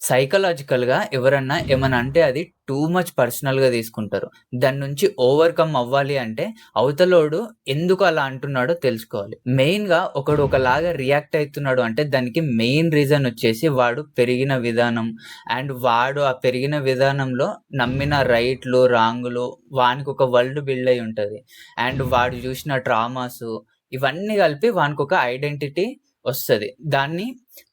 సైకలాజికల్‌గా ఎవరన్నా ఏమన్నా అంటే అది టూ మచ్ పర్సనల్‌గా తీసుకుంటారు. దాని నుంచి ఓవర్‌కమ్ అవ్వాలి అంటే అవతలోడు ఎందుకు అలా అంటున్నాడో తెలుసుకోవాలి. మెయిన్‌గా ఒకడు ఒకలాగా రియాక్ట్ అయితున్నాడు అంటే దానికి మెయిన్ రీజన్ వచ్చేసి వాడు పెరిగిన విధానం అండ్ వాడు ఆ పెరిగిన విధానంలో నమ్మిన రైట్‌లు, రాంగ్‌లు వానికొక వరల్డ్ బిల్డ్ అయ్యి ఉంటది. అండ్ వాడు చూసిన ట్రామాసు ఇవన్నీ కలిపి వానికొక ఐడెంటిటీ వస్తది. దాన్ని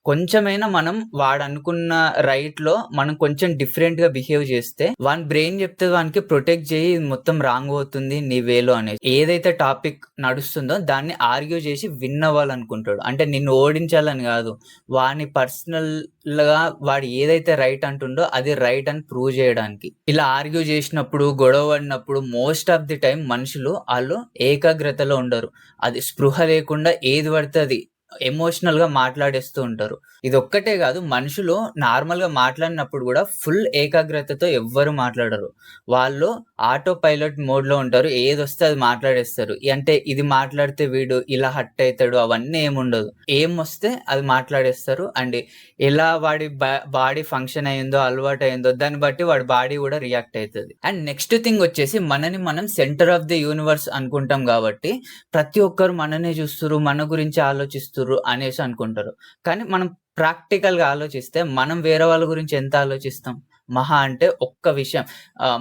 కొంచెమైనా మనం వాడనుకున్న రైట్‌లో మనం కొంచెం డిఫరెంట్‌గా బిహేవ్ చేస్తే వాని బ్రెయిన్ చెప్తది వానికి ప్రొటెక్ట్ చెయ్యి ఇది మొత్తం రాంగ్ అవుతుంది నీ వేలో అనేసి. ఏదైతే టాపిక్ నడుస్తుందో దాన్ని ఆర్గ్యూ చేసి విన్ అవ్వాలనుకుంటాడు. అంటే నిన్ను ఓడించాలని కాదు. వాని పర్సనల్‌గా వాడు ఏదైతే రైట్ అంటుండో అది రైట్ అని ప్రూవ్ చేయడానికి. ఇలా ఆర్గ్యూ చేసినప్పుడు, గొడవ పడినప్పుడు మోస్ట్ ఆఫ్ ది టైమ్ మనుషులు ఆళ్ళు ఏకాగ్రతలో ఉండరు. అది స్పృహ లేకుండా ఏది పడితే అది ఎమోషనల్‌గా మాట్లాడేస్తూ ఉంటారు. ఇదొక్కటే గాదు మనుషులు నార్మల్‌గా మాట్లాడినప్పుడు గూడా ఫుల్ ఏకాగ్రతతో ఎవ్వరు మాట్లాడరు. వాళ్ళు ఆటో పైలట్ మోడ్‌లో ఉంటారు. ఏదొస్తే అది మాట్లాడేస్తారు. అంటే ఇది మాట్లాడితే వీడు ఇలా హర్ట్ అయితాడు అవన్నీ ఏముండదు. ఏమొస్తే అది మాట్లాడేస్తారు. అండ్ ఎలా వాడి బాడీ ఫంక్షన్ అయిందో, అలవాటయిందో దాన్ని బట్టి వాడి బాడీ గూడా రియాక్ట్ అయితది. అండ్ నెక్స్ట్ థింగ్ వచ్చేసి మనని మనం సెంటర్ ఆఫ్ ది యూనివర్స్ అనుకుంటాం గాబట్టి ప్రతి ఒక్కరు మననే చూస్తుర్రు, మన గురించి ఆలోచిస్తుర్రు అనేసి అనుకుంటారు. కానీ మనం ప్రాక్టికల్‌గా ఆలోచిస్తే మనం వేరే వాళ్ళ గురించి ఎంత ఆలోచిస్తాం? మహా అంటే ఒక్క విషయం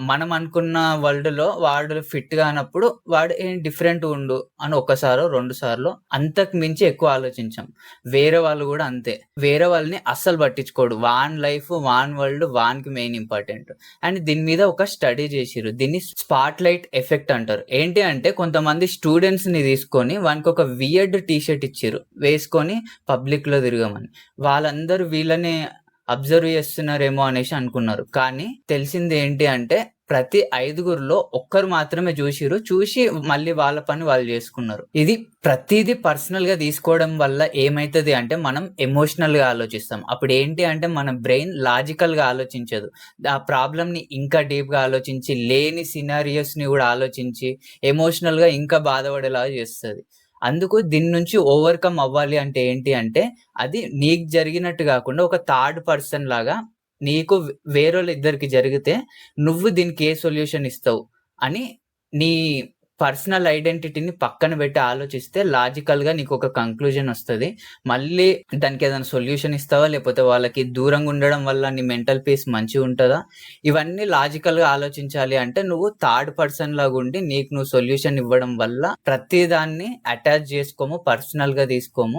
మనం అనుకున్న వరల్డ్‌లో వాడు ఫిట్ కానప్పుడు వాడు డిఫరెంట్‌గా ఉండు అని ఒక్కసారో, 2 సార్లో అంతకు మించి ఎక్కువ ఆలోచించం. వేరే వాళ్ళు గూడా అంతే. వేరే వాళ్ళని అస్సలు పట్టించుకోడు. వాని లైఫ్, వాని వరల్డ్ వానికి మెయిన్ ఇంపార్టెంట్. అండ్ దీని మీద ఒక స్టడీ చేసిర్రు. దీన్ని స్పాట్ లైట్ ఎఫెక్ట్ అంటారు. ఏంటి అంటే కొంతమంది స్టూడెంట్స్‌ని తీసుకొని వానికొక వియర్డ్ టీ షర్ట్ ఇచ్చిర్రు. వేసుకొని పబ్లిక్‌లో తిరగమని. వాళ్ళందరూ వీళ్ళని అబ్జర్వ్ చేస్తున్నారేమో అనేసి అనుకున్నారు. కానీ తెలిసింది ఏంటి అంటే ప్రతి 5గురిలో ఒక్కరు మాత్రమే జూషిర్రు. చూసి మళ్ళీ వాళ్ళ పని వాళ్ళు జేసుకున్నారు. ఇది ప్రతీదీ పర్సనల్‌గా తీసుకోవడం వల్ల ఏమైతది అంటే మనం ఎమోషనల్‌గా ఆలోచిస్తాం. అప్పుడేంటి అంటే మన బ్రెయిన్ లాజికల్‌గా ఆలోచించదు. ఆ ప్రాబ్లమ్‌ని ఇంకా డీప్‌గా ఆలోచించి లేని సినారియోస్‌ని గూడా ఆలోచించి ఎమోషనల్‌గా ఇంకా బాధపడేలాగా చేస్తది. అందుకు దీని నుంచి ఓవర్‌కమ్ అవ్వాలి అంటే ఏంటి అంటే అది నీకు జరిగినట్టు గాకుండా ఒక థర్డ్ పర్సన్ లాగా నీకు వేరోళ్ళిద్దరికి జరిగితే నువ్వు దీనికి ఏ సొల్యూషన్ ఇస్తావు అని నీ పర్సనల్ ఐడెంటిటీని పక్కన పెట్టి ఆలోచిస్తే లాజికల్‌గా నీకొక కంక్లూజన్ ఒస్తది. మళ్ళీ దానికేదైనా సొల్యూషన్ ఇస్తావా? లేకపోతే వాళ్ళకి దూరంగా ఉండడం వల్ల నీ మెంటల్ పీస్ మంచిగుంటదా? ఇవన్నీ లాజికల్‌గా ఆలోచించాలి అంటే నువ్వు థర్డ్ పర్సన్ లాగుండి నీకు నువ్వు సొల్యూషన్ ఇవ్వడం వల్ల ప్రతి దాన్ని అటాచ్ జేసుకోము. పర్సనల్‌గా తీసుకోము.